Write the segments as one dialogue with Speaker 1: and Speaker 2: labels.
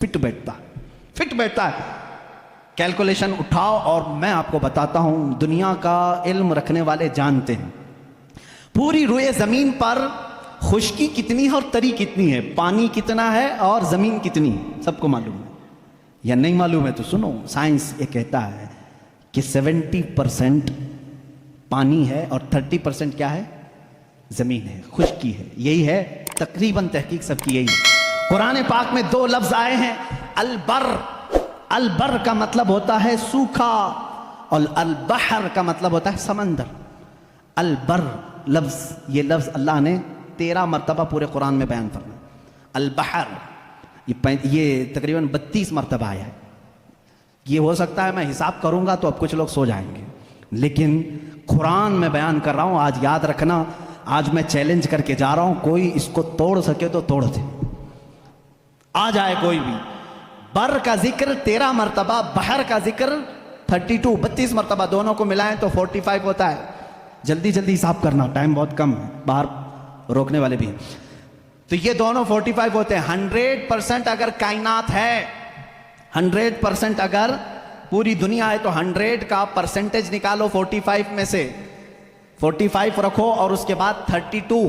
Speaker 1: Fit बैठता है। Calculation उठाओ और मैं आपको बताता हूं, दुनिया का इल्म रखने वाले जानते हैं पूरी रुए जमीन पर खुश्की कितनी है और तरी कितनी है, पानी कितना है और जमीन कितनी है, सबको मालूम है या नहीं मालूम है? तो सुनो, साइंस ये कहता है कि 70% पानी है और 30% क्या है? जमीन है, खुश्की है। यही है तकरीबन तहकीक सबकी यही है। कुरान पाक में दो लफ्ज आए हैं, अलबर। अलबर का मतलब होता है सूखा और अलबहर का मतलब होता है समंदर। अलबर लफ्ज, ये लफ्ज अल्लाह ने 13 मरतबा पूरे कुरान में बयान फरमाया। अलबहर ये तकरीबन 32 मरतबा आया है। ये हो सकता है मैं हिसाब करूंगा तो अब कुछ लोग सो जाएंगे, लेकिन कुरान में बयान कर रहा हूं। आज याद रखना, आज मैं चैलेंज करके जा रहा हूं, कोई इसको तोड़ सके तो तोड़ दे, आ जाए कोई भी। बर का जिक्र 13 मरतबा, बहर का जिक्र 32 मरतबा, दोनों को मिलाएं तो 45 होता है। जल्दी जल्दी हिसाब करना, टाइम बहुत कम है, बाहर रोकने वाले भी हैं। तो ये दोनों 45 होते हैं। 100% अगर कायनात है, 100% अगर पूरी दुनिया है, तो 100 का परसेंटेज निकालो 45 में से, 45 रखो और उसके बाद 32।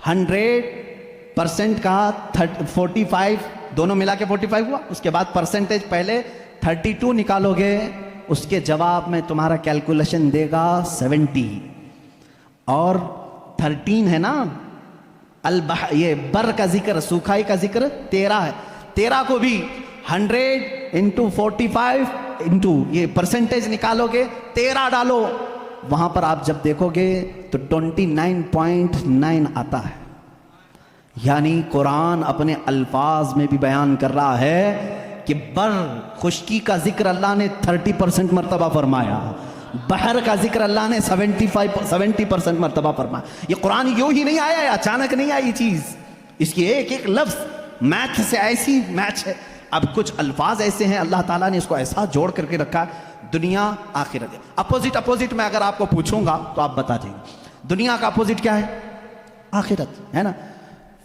Speaker 1: 100% का 45 दोनों मिला के 45 हुआ। उसके बाद परसेंटेज पहले 32 निकालोगे, उसके जवाब में तुम्हारा कैलकुलेशन देगा 70। और 13 है ना, ये बर का जिक्र, सूखाई का जिक्र 13 है। 13 को भी 100 इंटू 45 इंटू ये परसेंटेज निकालोगे, 13 डालो, वहां पर आप जब देखोगे तो 29.9 आता है। यानी कुरान अपने अल्फाज में भी बयान कर रहा है कि बर खुश्की का जिक्र अल्लाह ने 30% मरतबा फरमाया, बहर का जिक्र अल्लाह ने 70% मरतबा फरमाया। ये कुरान यूं ही नहीं आया, अचानक नहीं आई चीज, इसकी एक एक लफ्ज मैथ से ऐसी मैच है। अब कुछ अल्फाज ऐसे हैं, अल्लाह ताला ने इसको ऐसा जोड़ करके रखा, दुनिया आखिरत। अपोजिट में अगर आपको पूछूंगा तो आप बता देंगे दुनिया का अपोजिट क्या है? आखिरत है ना।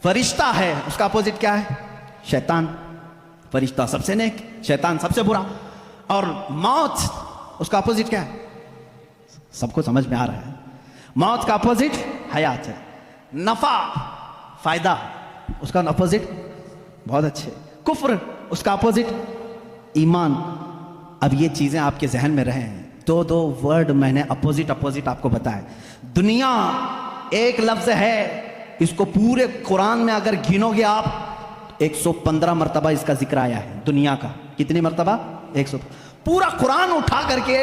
Speaker 1: फरिश्ता है, उसका अपोजिट क्या है? शैतान। फरिश्ता सबसे नेक, शैतान सबसे बुरा। और मौत, उसका अपोजिट क्या है? सबको समझ में आ रहा है, मौत का अपोजिट हयात है। नफा, फायदा, उसका अपोजिट बहुत अच्छे। कुफ्र, उसका अपोजिट ईमान। अब ये चीजें आपके जहन में रहे हैं, दो वर्ड मैंने अपोजिट आपको बताए। दुनिया एक लफ्ज है, इसको पूरे कुरान में अगर गिनोगे आप 115 मरतबा इसका जिक्र आया है। दुनिया का कितनी मरतबा? 100। पूरा कुरान उठा करके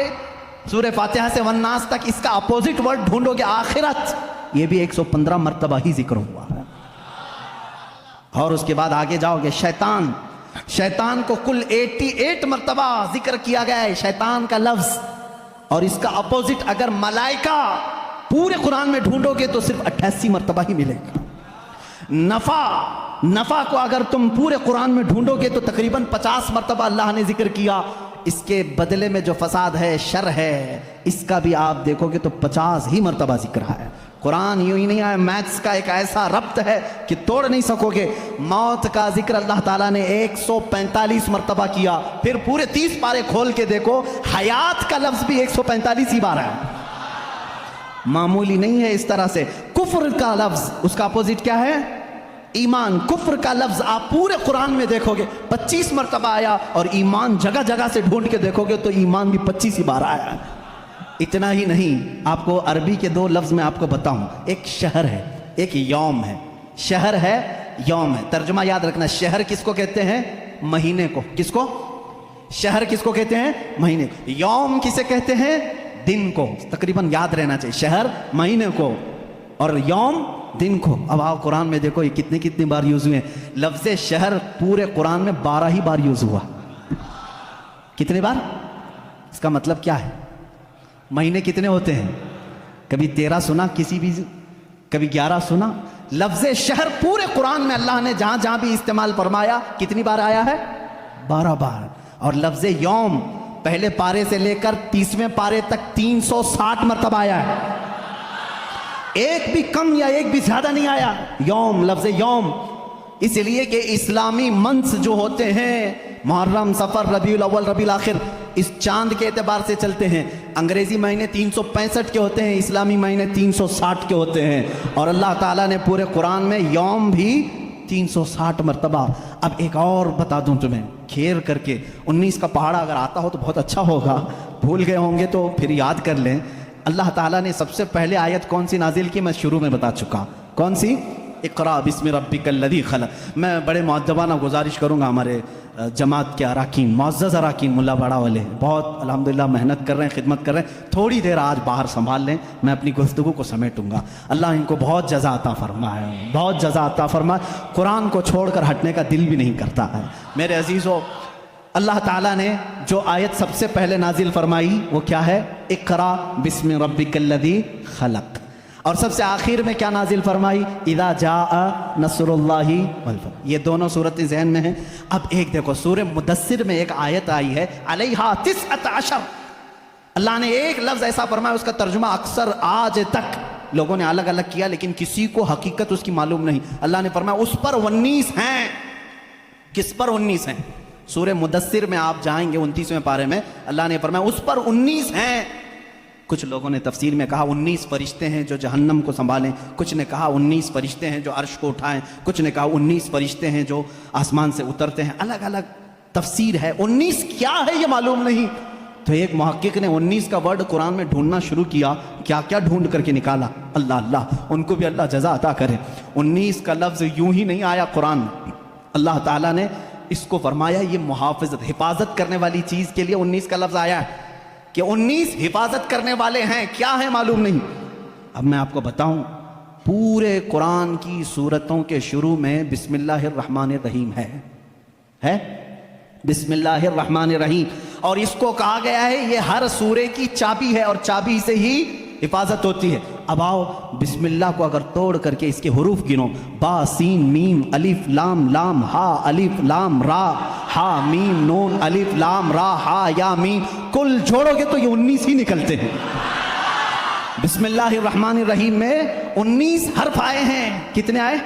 Speaker 1: सूरह फातिहा से वन्नास तक इसका अपोजिट वर्ड ढूंढोगे, आखिरत, ये भी 115 मरतबा ही जिक्र हुआ है। और उसके बाद आगे जाओगे, शैतान को कुल 88 मरतबा जिक्र किया गया है, शैतान का लफ्ज। और इसका अपोजिट अगर मलाइका पूरे कुरान में ढूंढोगे तो सिर्फ 88 मरतबा ही मिलेगा। नफा को अगर तुम पूरे कुरान में ढूंढोगे तो तकरीबन 50 मरतबा अल्लाह ने जिक्र किया। इसके बदले में जो फसाद है, शर है, इसका भी आप देखोगे तो 50 ही मरतबा जिक्र है। कुरान यूं ही नहीं आया, मैथ्स का एक ऐसा रब्त है कि तोड़ नहीं सकोगे। मौत का जिक्र अल्लाह ताला ने 145 मरतबा किया। फिर पूरे 30 पारे खोल के देखो, हयात का लफ्ज भी 145 ही बार है, मामूली नहीं है। इस तरह से कुफ्र का लफ्ज, उसका अपोजिट क्या है? ईमान। कुफ्र का लफ्ज आप पूरे कुरान में देखोगे 25 मरतबा आया, और ईमान जगह जगह से ढूंढ के देखोगे तो ईमान भी 25 ही बार आया। इतना ही नहीं, आपको अरबी के 2 लफ्ज में आपको बताऊं, एक शहर है, एक यौम है। शहर है, यौम है। तर्जुमा याद रखना, शहर किसको कहते हैं? महीने को। किसको? शहर किसको कहते हैं? महीने को। यौम किसे कहते हैं? दिन को। तकरीबन याद रहना चाहिए, शहर महीने को और यौम दिन को। अब आप कुरान में देखो ये कितनी बार यूज हुए। लफ्ज शहर पूरे कुरान में 12 ही बार यूज हुआ। कितने बार? इसका मतलब क्या है? महीने कितने होते हैं? कभी 13 सुना किसी भी, कभी 11 सुना। लफ्ज शहर पूरे कुरान में अल्लाह ने जहां जहां भी इस्तेमाल फरमाया कितनी बार आया है? 12 बार। और लफ्ज यौम पहले पारे से लेकर 30वें पारे तक 360 मरतबा आया है। एक भी कम या एक भी ज्यादा नहीं आया। यौम, लफ्ज यौम इसलिए कि इस्लामी मंथ जो होते हैं मुहर्रम, सफ़र, रबीउल अव्वल, रबीउल आखिर, इस चांद के एतबार से चलते हैं। अंग्रेजी महीने 365 के होते हैं, इस्लामी महीने 360 के होते हैं। और अल्लाह ताला ने पूरे कुरान में यौम भी 360 मरतबा। अब एक और बता दूं तुम्हें, खेर करके 19 का पहाड़ा अगर आता हो तो बहुत अच्छा होगा, भूल गए होंगे तो फिर याद कर लें। अल्लाह ताला ने सबसे पहले आयत कौन सी नाजिल की, मैं शुरू में बता चुका, कौन सी? इक़रा बिस्मि रब्बिकल लज़ी खलक़। मैं बड़े मुअद्दबाना गुजारिश करूँगा हमारे जमात के अराकीन, मुअज़्ज़ज़ अराकीन, मुल्ला बड़ा वाले बहुत अल्हम्दुलिल्लाह मेहनत कर रहे हैं, खिदमत कर रहे हैं, थोड़ी देर आज बाहर संभाल लें, मैं अपनी गुफ्तगू को समेटूंगा। अल्लाह इनको बहुत जज़ा अता फरमाए, बहुत जज़ा अता फरमाए। कुरान को छोड़कर हटने का दिल भी नहीं करता है। मेरे अजीज़ों, अल्लाह ताला ने जो आयत सबसे पहले नाजिल फरमाई वो क्या है? इक़रा बिस्मि रब्बिकल लज़ी खलक़। और सबसे आखिर में क्या नाजिल फरमाई? इज़ा जाअ नस्रुल्लाहि वल फतह। ये दोनों सूरतें ज़हन में हैं। अब एक देखो, सूरह मुदस्सिर में एक आयत आई है, अलैहा तिस्अत अशर। अल्लाह ने एक लफ्ज़ ऐसा फरमाया, उसका तर्जुमा अक्सर आज तक लोगों ने अलग अलग किया, लेकिन किसी को हकीकत उसकी मालूम नहीं। अल्लाह ने फरमाया उस पर 19 हैं। किस पर 19 हैं? सूरह मुदस्सिर में आप जाएंगे 29वें पारे में, अल्लाह ने फरमाया उस पर 19 हैं। कुछ लोगों ने तफसीर में कहा 19 फरिश्ते हैं जो जहन्नम को संभालें, कुछ ने कहा 19 फरिश्ते हैं जो अर्श को उठाएं, कुछ ने कहा 19 फरिश्ते हैं जो आसमान से उतरते हैं। अलग अलग तफसीर है। 19 क्या है ये मालूम नहीं। तो एक मुहक्किक ने 19 का वर्ड कुरान में ढूंढना शुरू किया, क्या क्या ढूंढ करके निकाला। अल्लाह अल्लाह, उनको भी अल्लाह जज़ा अता करे। 19 का लफ्ज़ यूं ही नहीं आया कुरान में, अल्लाह ताला ने इसको फरमाया ये मुहाफ़िज़त, हिफाजत करने वाली चीज़ के लिए 19 का लफ्ज़ आया है कि 19 हिफाजत करने वाले हैं। क्या है मालूम नहीं। अब मैं आपको बताऊं, पूरे कुरान की सूरतों के शुरू में बिस्मिल्लाहिर्रहमानिर्रहीम है बिस्मिल्लाहिर्रहमानिर्रहीम। और इसको कहा गया है ये हर सूरे की चाबी है और चाबी से ही हिफाजत होती है। अब आओ, बिस्मिल्लाह को अगर तोड़ करके इसके हुरूफ गिनो, बा सीन मीम अलिफ लाम लाम हा अलिफ लाम रा हा मीम नून अलिफ लाम रा हा या मीम, कुल जोड़ोगे तो ये 19 ही निकलते हैं। बिस्मिल्लाहिर्रहमानिर्रहीम में 19 हर्फ आए हैं। कितने आए?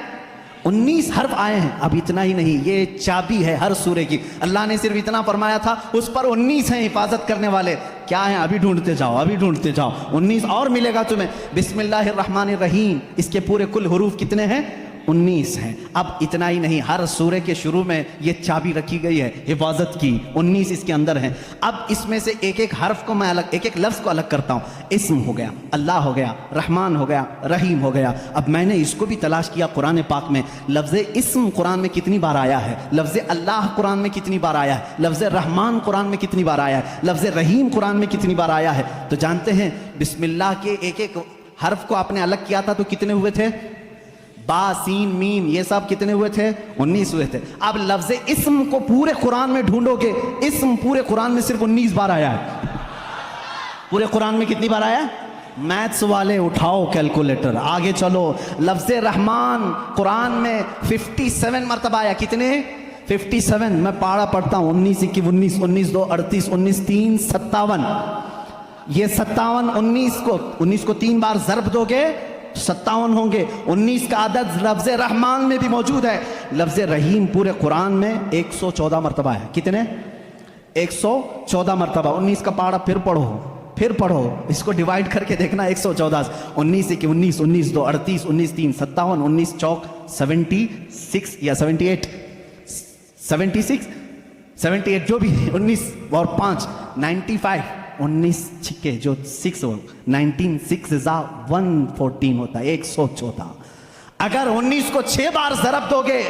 Speaker 1: 19 हर्फ आए हैं। अब इतना ही नहीं, ये चाबी है हर सूरे की। अल्लाह ने सिर्फ इतना फरमाया था, उस पर 19 हैं हिफाजत करने वाले। क्या है? अभी ढूंढते जाओ, अभी ढूंढते जाओ, 19 और मिलेगा तुम्हें। बिस्मिल्लाहिर्रहमानिर्रहीम, इसके पूरे कुल हुरूफ कितने हैं? 19 हैं। अब इतना ही नहीं, हर सूरे के शुरू में ये चाबी रखी गई है हिफाजत की, 19 इसके अंदर हैं। अब इसमें से एक एक हर्फ को मैं अलग, एक एक लफ्ज़ को अलग करता हूँ। इस्म हो गया, अल्लाह हो गया, रहमान हो गया, रहीम हो गया। अब मैंने इसको भी तलाश किया कुरान पाक में, लफ्ज़ इस्म कुरान में कितनी बार आया है, लफ्ज़ अल्लाह कुरान में कितनी बार आया है, लफ्ज़ रहमान कुरान में कितनी बार आया है, लफ्ज़ रहीम कुरान में कितनी बार आया है। तो जानते हैं बिस्मिल्लाह के एक एक हर्फ को आपने अलग किया था तो कितने हुए थे? बा सीन मीम, ये सब कितने हुए थे? 19 हुए थे। अब लफ्ज़ इस्म को पूरे कुरान में ढूंढोगे, इस्म पूरे कुरान में सिर्फ 19 बार आया है। पूरे कुरान में कितनी बार आया? मैथ्स वाले उठाओ कैलकुलेटर, आगे चलो। लफ्ज़ रहमान कुरान में 57 मरतबा आया। कितने? 57। मैं पारा पढ़ता हूँ, 19 21 19 19 2 38 19 3 57। ये 57 19 को 3 बार ज़रब दोगे 57 होंगे। 19 का आदद लफ्ज़ रहमान में भी मौजूद है। लफ्ज़ रहीम पूरे कुरान में 114 मरतबा है। कितने? 114 मरतबा। 19 का पारा फिर पढ़ो, इसको डिवाइड करके देखना 114 19 21 19 19 2 38 19 3 57 19 चौक 76 या 78 जो भी 19 और 5 95, 19 छिक्के जो 6 हो 19 6 114 होता है 114। अगर 19 को 6 बार ज़रब दोगे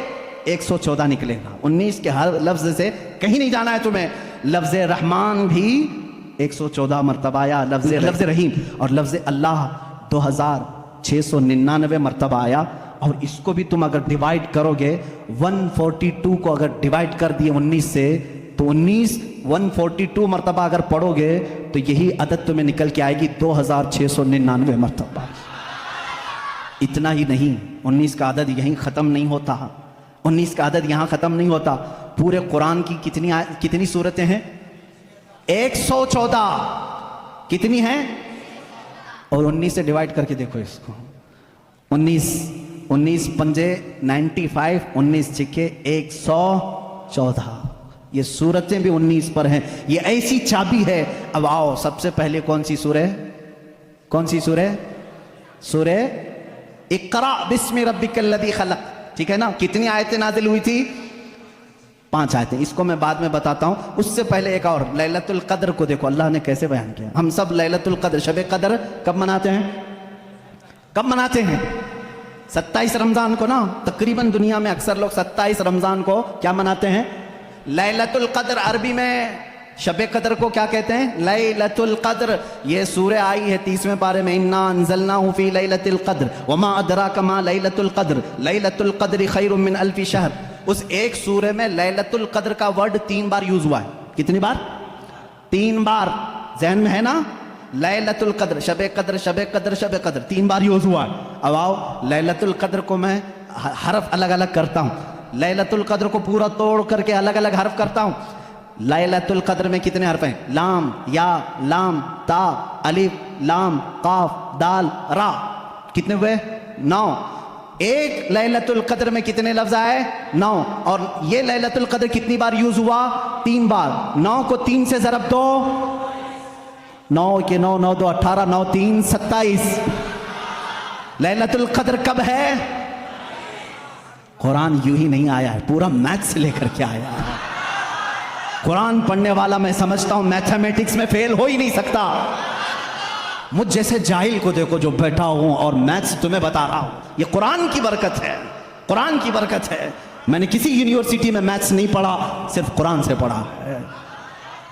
Speaker 1: 114 निकलेगा। 19 के हर लफ्ज़ से कहीं नहीं जाना है तुम्हें। लफ्ज़ रहमान भी 114 मरतबा आया, लफ्ज़ रहीम और लफ्ज़ अल्लाह 2699 मरतबा आया। और इसको भी तुम अगर डिवाइड करोगे 142 को अगर डिवाइड कर दिए 19 से तो 142 मरतबा अगर पढ़ोगे तो यही अदद तुम्हें निकल के आएगी 2699 मरतबा। इतना ही नहीं, 19 का अदद यहीं ख़त्म नहीं होता। 19 का अदद यहाँ ख़त्म नहीं होता। पूरे कुरान की कितनी सूरतें हैं? 114। कितनी हैं? और 19 से डिवाइड करके देखो इसको। 19 19 पंजे 95, 19 छिक्के 114। ये सूरतें भी 19 पर हैं। ये ऐसी चाबी है। अब आओ, सबसे पहले कौन सी सूरह? कौन सी सूरह? सूरह इक़रा बिस्मि रब्बिकल्लज़ी खलक़। ठीक है ना? कितनी आयतें नाज़िल हुई थी? 5 आयतें। इसको मैं बाद में बताता हूं। उससे पहले एक और, लैलतुल क़द्र को देखो अल्लाह ने कैसे बयान किया। हम सब लैलतुल क़द्र, शब क़द्र कब मनाते हैं? कब मनाते हैं? 27 रमज़ान को ना। तकरीबन दुनिया में अक्सर लोग 27 रमज़ान को क्या मनाते हैं? लैलतुल क़द्र। अरबी में शब क़द्र को क्या कहते हैं? लैलतुल क़द्र। ये सूरह आई है 30वें पारे में, इन्ना अंज़लनाहु फ़ी लैलतिल क़द्र वमा अदराका मा लैलतुल क़द्र लैलतुल क़द्रि खैरुम मिन अल्फ़ि शहर। उस एक सूरह में लैलतुल क़द्र का वर्ड 3 बार यूज हुआ है। कितनी बार? 3 बार। ज़हन में है ना? लैलतुल क़द्र, शब क़द्र, शब क़द्र, शब क़द्र 3 बार यूज हुआ है। अब आओ, लैलतुल क़द्र को मैं हरफ अलग अलग करता हूँ। लैलतुल क़द्र को पूरा तोड़ करके अलग अलग हरफ करता हूँ। लैलतुल क़द्र में कितने हरफ हैं? लाम, या, लाम, ता, अलिफ, लाम, काफ, दाल, रा। कितने हुए? 9। एक लैलतुल क़द्र में कितने लफ्ज आए? 9। और ये लैलतुल क़द्र कितनी बार यूज हुआ? 3 बार। 9 को 3 से ज़रब दो, 9 के 9, 9 2 18, 9 3 27। लैलतुल क़द्र कब है? कुरान यूं ही नहीं आया है, पूरा मैथ से लेकर के आया है। कुरान पढ़ने वाला मैं समझता हूं मैथमेटिक्स में फेल हो ही नहीं सकता। मुझ जैसे जाहिल को देखो जो बैठा हूं और मैथ्स तुम्हें बता रहा हूं। ये कुरान की बरकत है, कुरान की बरकत है। मैंने किसी यूनिवर्सिटी में मैथ्स नहीं पढ़ा, सिर्फ कुरान से पढ़ा है।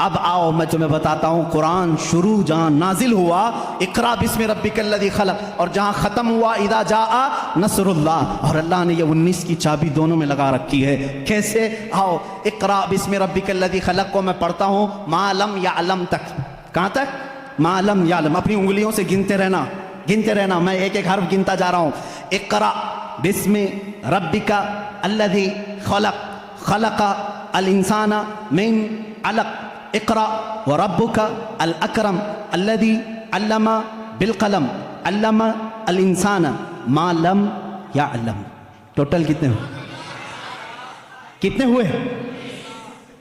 Speaker 1: अब आओ मैं तुम्हें बताता हूं, कुरान शुरू जहां नाजिल हुआ इक़रा बिस्मि रब्बिकल्लज़ी खलक़, और जहां ख़त्म हुआ इज़ा जाअ नस्रुल्लाह। और अल्लाह ने ये 19 की चाबी दोनों में लगा रखी है। कैसे? आओ, इक़रा बिस्मि रब्बिकल्लज़ी खलक़ को मैं पढ़ता हूं मालम यालम तक। कहां तक? मालम यालम। अपनी उंगलियों से गिनते रहना, गिनते रहना। मैं एक एक हर्फ गिनता जा रहा हूं। इक़रा बिस्मि रब्बिका अल्लज़ी खलक़ खलक़ा अल इंसाना मिन अलक़ इक़रा व रब्बुका अल अकरम अल्लज़ी अल्लमा बिल क़लम अल्लमा अल इंसाना मा लम यअलम। टोटल कितने हुए? कितने हुए?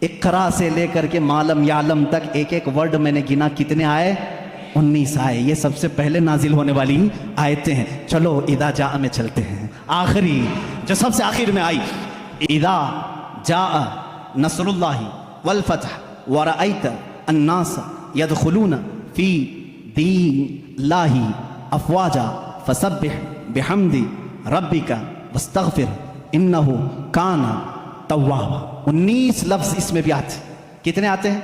Speaker 1: इक़रा से लेकर के मालम यालम तक एक एक वर्ड मैंने गिना। कितने आए? 19 आए। ये सबसे पहले नाजिल होने वाली आयतें हैं। चलो इज़ा जाअ में चलते हैं। आखिरी जो सबसे आखिर में आई, इज़ा जाअ नस्रुल्लाहि वल फ़त्ह व रअयत अन्नास यदखुलून फ़ी दीनिल्लाहि अफ़वाजा फ़सब्बिह बिहम्दि रब्बिका वस्तग़फ़िर इन्नहु काना तव्वाबा। 19 लफ्ज़ इसमें भी आते। कितने आते हैं?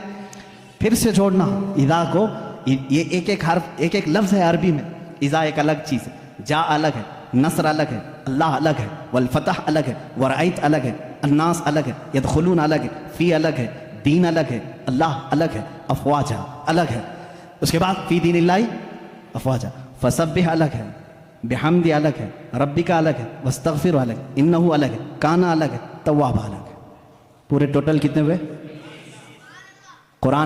Speaker 1: फिर से जोड़ना इज़ा को। ये एक एक हर्फ, एक एक लफ्ज़ है अरबी में। इज़ा एक अलग चीज़ है, जा अलग है, नस्र अलग है, अल्लाह अलग है, वल फ़तह अलग है, व रअयत अलग है, अन्नास अलग है, यदखुलून अलग है, फ़ी अलग है, दीन अलग है, अल्लाह अलग है, अफ़वाजा अलग है। उसके बाद फ़ी दीनिल्लाहि अफ़वाजा, फ़सब्बिह अलग है, बिहम्दि अलग है, रब्बिका अलग है, वस्तग़फ़िर अलग है, इन्नहु अलग है, काना अलग है, तव्वाबा अलग है। पूरे टोटल कितने हुए? कुरान